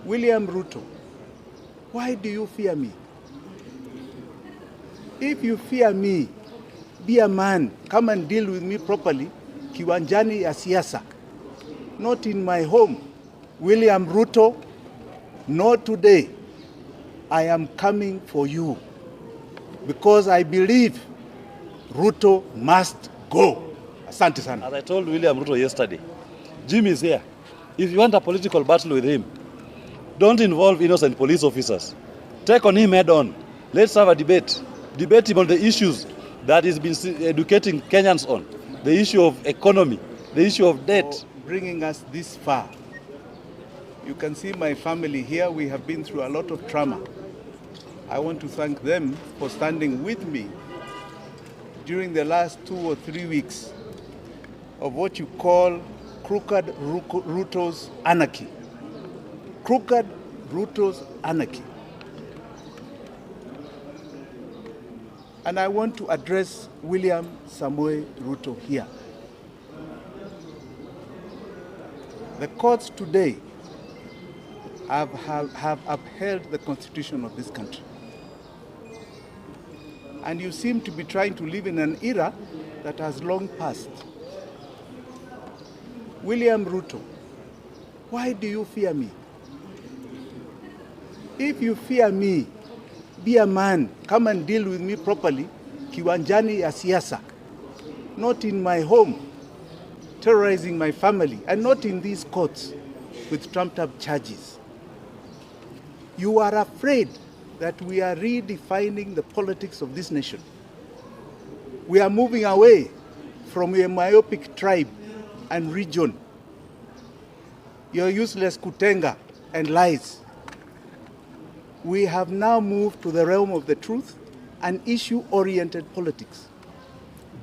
William Ruto, why do you fear me? If you fear me, be a man, come and deal with me properly, kiwanjani ya siasa, not in my home. William Ruto, not today. I am coming for you because I believe Ruto must go. Asante sana. As I told William Ruto yesterday, Jim is here. If you want a political battle with him, don't involve innocent police officers. Take on him head on. Let's have a debate. Debate him on the issues that he's been educating Kenyans on. The issue of economy, the issue of debt. For bringing us this far. You can see my family here. We have been through a lot of trauma. I want to thank them for standing with me during the last 2 or 3 weeks of what you call crooked Ruto's anarchy. Crooked Ruto's anarchy. And I want to address William Samoei Ruto here. The courts today have upheld the constitution of this country. And you seem to be trying to live in an era that has long passed. William Ruto, why do you fear me? If you fear me, be a man, come and deal with me properly, kiwanjani ya siasa, not in my home, terrorizing my family, and not in these courts with trumped-up charges. You are afraid that we are redefining the politics of this nation. We are moving away from a myopic tribe and region, your useless kutenga and lies. We have now moved to the realm of the truth and issue-oriented politics,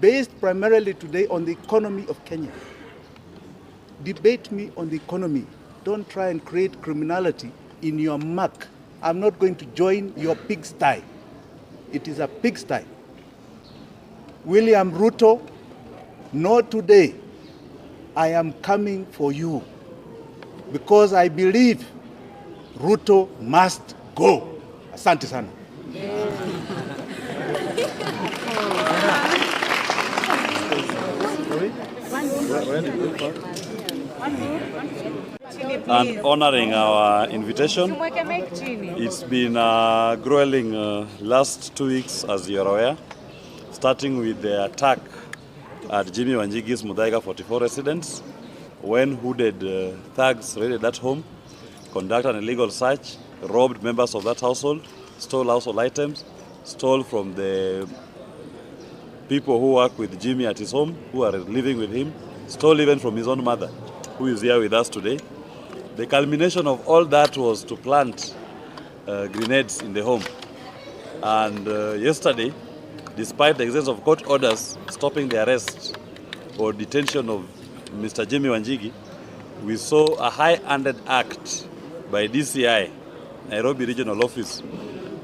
based primarily today on the economy of Kenya. Debate me on the economy. Don't try and create criminality in your muck. I'm not going to join your pigsty. It is a pigsty. William Ruto, not today. I am coming for you because I believe Ruto must go. Asante sana. And honoring our invitation. It's been a grueling last 2 weeks, as you're aware, starting with the attack at Jimmy Wanjigi's Muthaiga 44 residence, when hooded thugs raided that home, conducted an illegal search, robbed members of that household, stole household items, stole from the people who work with Jimmy at his home, who are living with him, stole even from his own mother, who is here with us today. The culmination of all that was to plant grenades in the home. And yesterday, despite the existence of court orders stopping the arrest or detention of Mr. Jimmy Wanjigi, we saw a high-handed act by DCI, Nairobi Regional Office,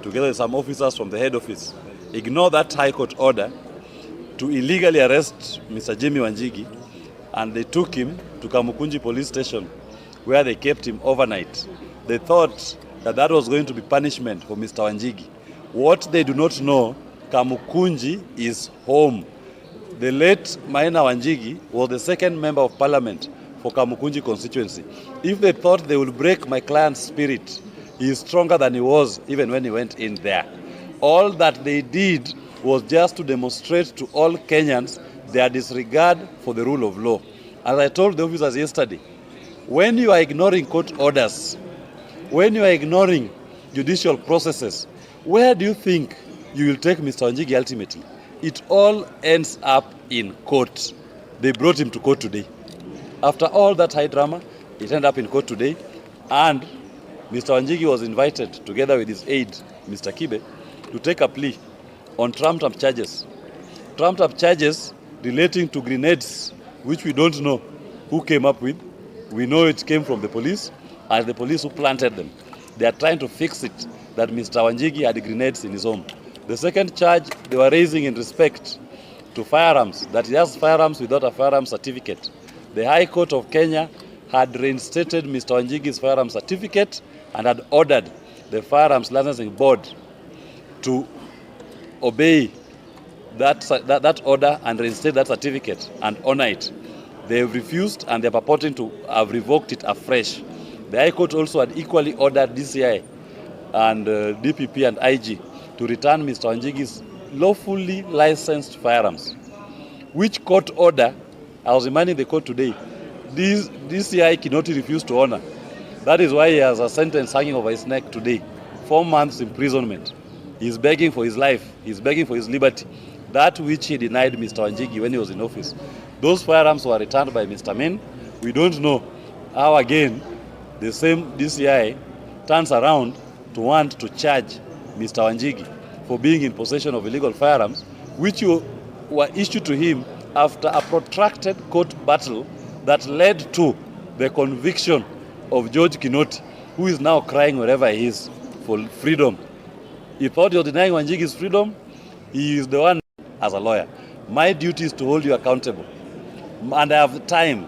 together with some officers from the head office, ignore that high court order to illegally arrest Mr. Jimmy Wanjigi, and they took him to Kamukunji police station, where they kept him overnight. They thought that that was going to be punishment for Mr. Wanjigi. What they do not know, Kamukunji is home. The late Maina Wanjigi was the second member of parliament for Kamukunji constituency. If they thought they would break my client's spirit, he is stronger than he was even when he went in there. All that they did was just to demonstrate to all Kenyans their disregard for the rule of law. As I told the officers yesterday, when you are ignoring court orders, when you are ignoring judicial processes, where do you think you will take Mr. Wanjigi ultimately? It all ends up in court. They brought him to court today. After all that high drama, it ended up in court today, and Mr. Wanjigi was invited, together with his aide, Mr. Kibe, to take a plea on trumped-up charges. Trumped-up charges relating to grenades, which we don't know who came up with. We know it came from the police, and the police who planted them. They are trying to fix it, that Mr. Wanjigi had grenades in his home. The second charge they were raising in respect to firearms, that he has firearms without a firearms certificate. The High Court of Kenya had reinstated Mr. Wanjigi's firearms certificate and had ordered the Firearms Licensing Board to obey that order and reinstate that certificate and honor it. They have refused, and they are purporting to have revoked it afresh. The High Court also had equally ordered DCI and DPP and IG to return Mr. Wanjigi's lawfully licensed firearms, which court order, I was reminding the court today, this DCI Kinoti refused to honor. That is why he has a sentence hanging over his neck today, 4 months imprisonment. He's begging for his life. He's begging for his liberty. That which he denied Mr. Wanjigi when he was in office. Those firearms were returned by Mr. Min. We don't know how again the same DCI turns around to want to charge Mr. Wanjigi for being in possession of illegal firearms, which were issued to him after a protracted court battle that led to the conviction of George Kinoti, who is now crying wherever he is for freedom. He thought he was denying Wanjigi's freedom. He is the one as a lawyer. My duty is to hold you accountable. And I have time.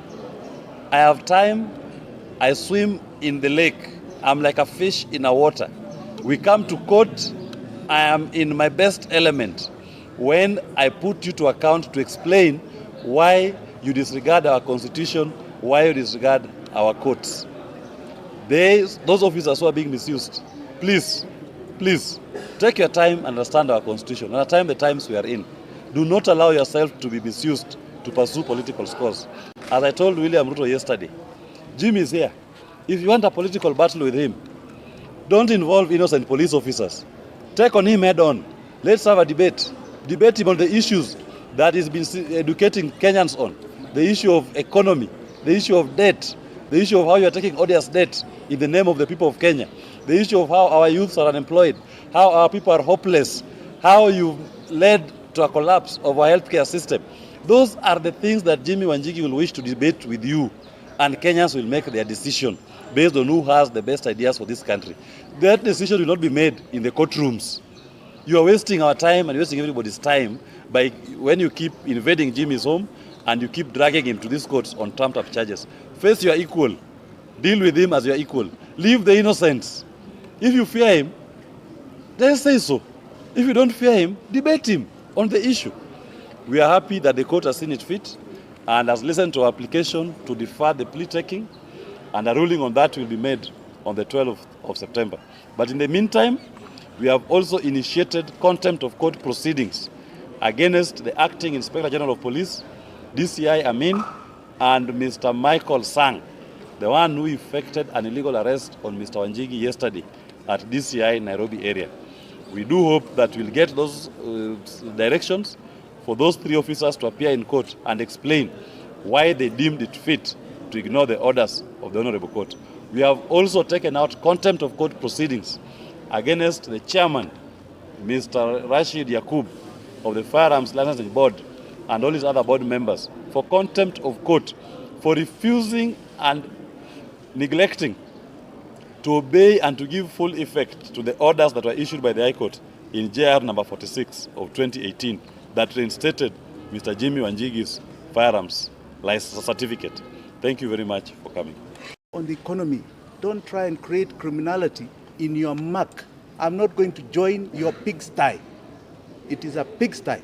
I swim in the lake. I'm like a fish in a water. We come to court. I am in my best element when I put you to account to explain why you disregard our constitution, why you disregard our courts. Those officers who are being misused, please, take your time and understand our constitution. Understand the times we are in. Do not allow yourself to be misused to pursue political scores. As I told William Ruto yesterday, Jim is here. If you want a political battle with him, don't involve innocent police officers. Take on him head on. Let's have a debate. Debate him on the issues that he's been educating Kenyans on. The issue of economy, the issue of debt, the issue of how you are taking odious debt in the name of the people of Kenya, the issue of how our youths are unemployed, how our people are hopeless, how you've led to a collapse of our healthcare system. Those are the things that Jimmy Wanjigi will wish to debate with you, and Kenyans will make their decision based on who has the best ideas for this country. That decision will not be made in the courtrooms. You are wasting our time and wasting everybody's time by when you keep invading Jimmy's home and you keep dragging him to these courts on trumped-up charges. Face your equal. Deal with him as your equal. Leave the innocents. If you fear him, then say so. If you don't fear him, debate him on the issue. We are happy that the court has seen it fit and has listened to our application to defer the plea taking, and a ruling on that will be made on the 12th of September. But in the meantime, we have also initiated contempt of court proceedings against the Acting Inspector General of Police, DCI Amin, and Mr. Michael Sang, the one who effected an illegal arrest on Mr. Wanjigi yesterday at DCI Nairobi area. We do hope that we'll get those directions for those 3 officers to appear in court and explain why they deemed it fit to ignore the orders of the Honorable Court. We have also taken out contempt of court proceedings against the chairman, Mr. Rashid Yakub, of the Firearms Licensing Board, and all his other board members for contempt of court for refusing and neglecting to obey and to give full effect to the orders that were issued by the High Court in JR number 46 of 2018 that reinstated Mr. Jimmy Wanjigi's firearms license certificate. Thank you very much for coming. On the economy, don't try and create criminality in your muck. I'm not going to join your pigsty. It is a pigsty.